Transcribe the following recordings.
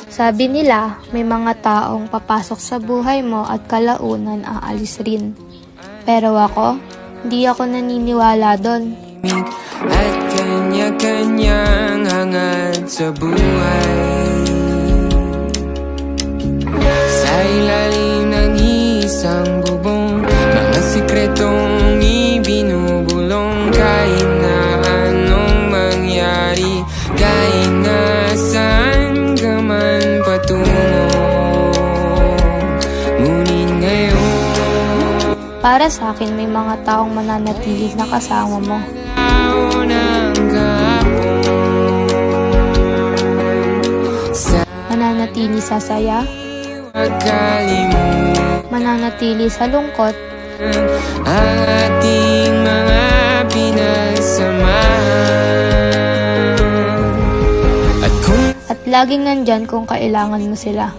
Sabi nila, may mga taong papasok sa buhay mo at kalaunan aalis rin. Pero ako, hindi ako naniniwala doon. At kanya-kanyang hangad sa buhay, sa ilalim ng isang bubong, mga sikretong ibinubulong. Kahit na anong mangyari, kahit na saan ka man patungo, ngunit ngayon, Para sa akin, may mga taong mananatili na kasama mo. Mananatili sa saya, mananatili sa lungkot, ang ating mga pinagsamahan. at laging nandyan kung kailangan mo sila.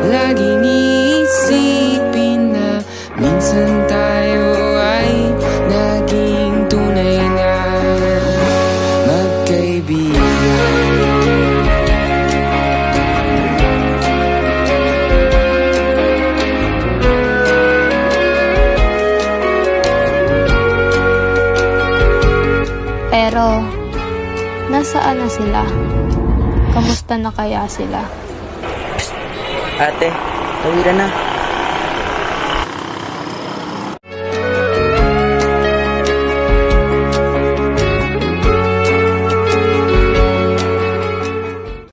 Laging iisipin na minsan tayo ay naging tunay na magkaibigan. Pero, nasaan na sila? Kamusta na kaya sila? Ate, tawiran na.